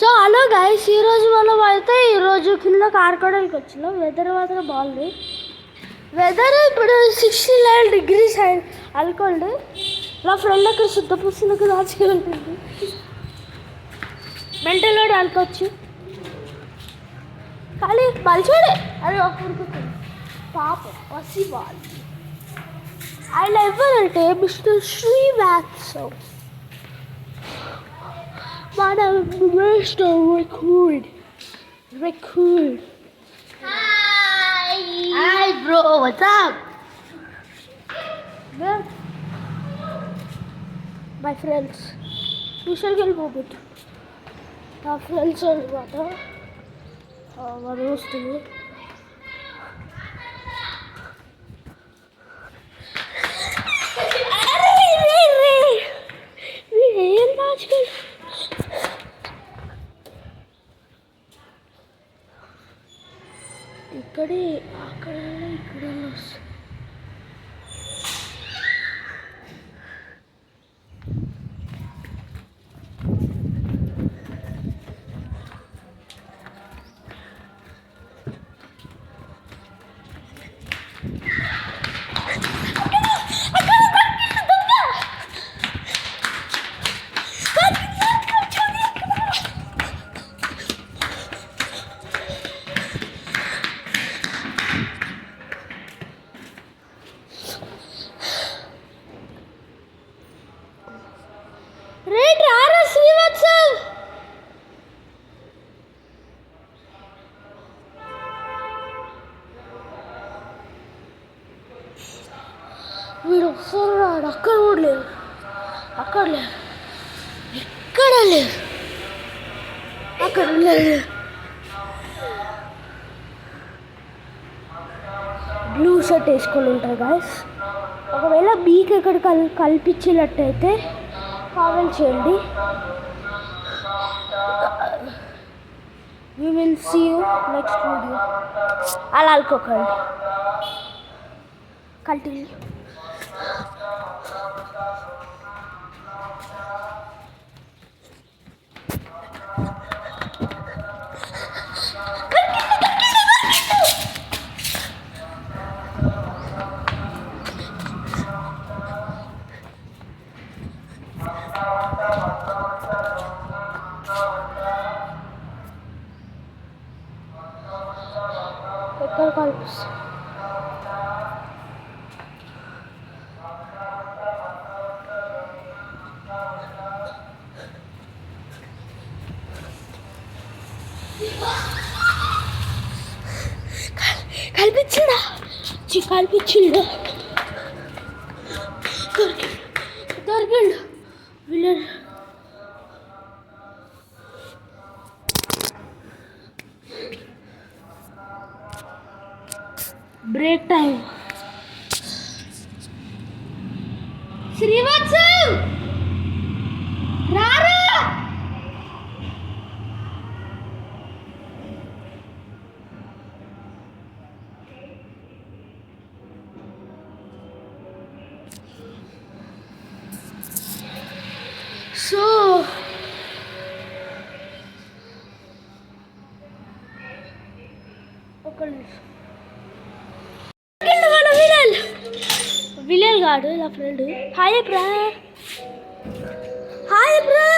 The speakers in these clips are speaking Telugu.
సో హలో గైస్, ఈరోజు మనం అయితే ఈరోజు కింద కార్కొడానికి వచ్చినాం. వెదర్ మాత్రం బాగుంది. వెదర్ ఇప్పుడు 69 degrees అనుకోండి. నా ఫ్రెండ్ అక్కడ శుద్ధ పుస్తలకు దాచి ఉంటుంది. మెంటల్ లోడ్ అనుకోవచ్చు, కానీ మంచోడే. అది ఒప్పుకుంటుంది పాప పసి వాళ్ళు. ఆయన ఎవరంటే mister Srivastav. What a Mr. Record. Hi. Hi, bro. What's up? Well, my friends. We shall get moment. Our friends are what? What was to me? ఇక్కడే అక్కడ ఇక్కడ రేట్ రారా శ్రీవాత్సవ్. వీడు వస్తారు రాడు. అక్కడ కూడా లేదు, అక్కడ లేదు, ఇక్కడ లేదు, అక్కడ లేదు. బ్లూ షర్ట్ వేసుకొని ఉంటారు గాయస్. ఒకవేళ బీక్ ఎక్కడ కల్పించినట్టయితే కామెంట్ చేయండి. We will see you next video. అలా అనుకోకండి. కంటిన్యూ. ఎక్కడ కనిపిస్తుంది? కనిపించిందా? కనిపించిండు, దొరికిండు విలన్. Break time. శ్రీవాత్సవ్ రారా. సో ఒక నిమిషం. విలన్ గాడు నా ఫ్రెండ్. హాయ్ బ్రా, హాయ్ బ్రా.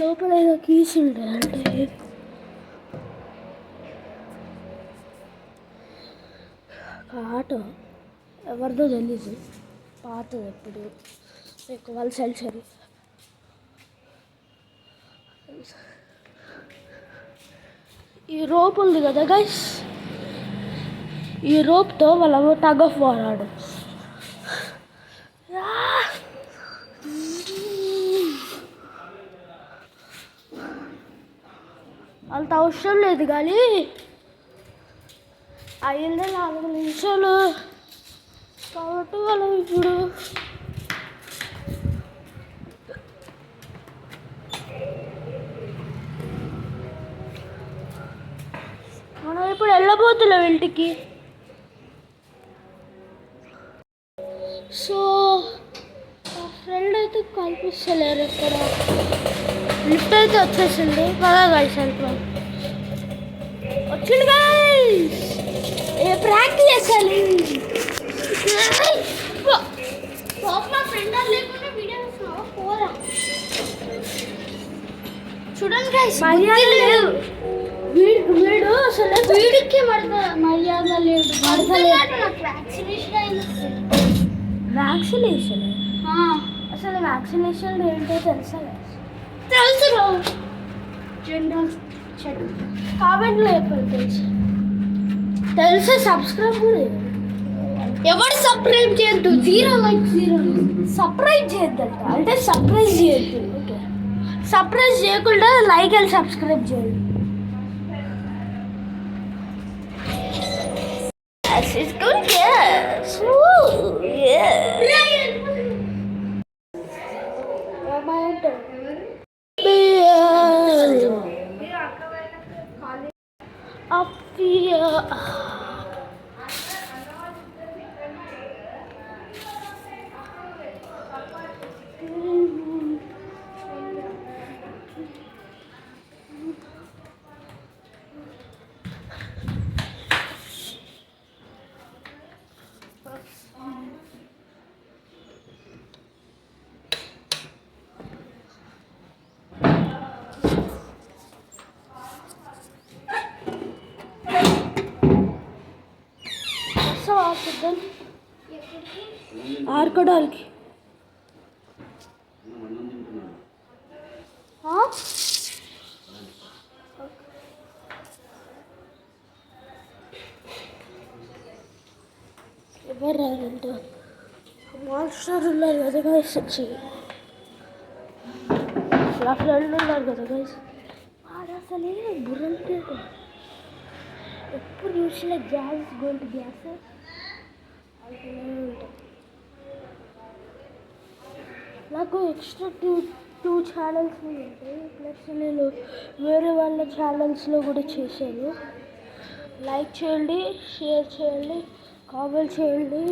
లోపల ఏదో కీస్ ఉంటాయి. అంటే ఆటో ఎవరిదో తెలీదు, పాతది. ఎప్పుడు ఎక్కువ వాళ్ళు సెల్చరీ. ఈ రోప్ ఉంది కదా గైస్, ఈ రోప్తో వాళ్ళ టగ్ ఆఫ్ వార్ ఆడు. అంత అవసరం లేదు, కానీ అయిందే 4 నిమిషాలు కాబట్టి వాళ్ళు ఇప్పుడు మనం ఇప్పుడు వెళ్ళబోతున్నాం ఇంటికి. సో మా ఫ్రెండ్ అయితే కనిపిస్తలేరు ఇక్కడ. లిఫ్ట్ అయితే వచ్చేసింది కదా గైస్, వెళ్ళిపోయి వచ్చింది గైస్. ప్రాక్టీస్ చేయాలి. మా ఫ్రెండ్ లేకుండా వీడియో పోరా. చూడండి గైస్, మర్యాద లేదు. వీడు అసలు వీడికి మర్యాద లేదు. వ్యాక్సినేషన్ అయింది. వ్యాక్సినేషన్ అసలు వ్యాక్సినేషన్ ఏంటో తెలుసా? తెలుసు. జనరల్ చెక్ కామెంట్లో చెప్పండి. తెలిసే సబ్స్క్రైబ్ కూడా ఎవరు సబ్స్క్రైబ్ చేయొద్దు. 0 likes 0. సర్ప్రైజ్ చేయొద్దంట, అంటే సర్ప్రైజ్ చేయొద్దు. ఓకే, సర్ప్రైజ్ చేయకుండా లైక్ అండ్ సబ్స్క్రైబ్ చేయండి. It's good, yes. Ooh, yeah. ఆడుకోవడానికి ఎవరు రారంట. మాస్టర్ ఉన్నారు కదా గైస్, వచ్చి నా ఫ్రెండ్ ఉన్నారు కదా గైస్. వాడు అసలే బుర్రంటే ఎప్పుడు చూసిన గ్యాస్ గోల్డ్ గ్యాస్ అవుతూనే ఉంటాయి. నాకు ఎక్స్ట్రా టూ ఛానల్స్ ఉంటాయి. ప్లస్ నేను వేరే వాళ్ళ ఛానల్స్లో కూడా చేశాను. లైక్ చేయండి, షేర్ చేయండి, కామెంట్ చేయండి.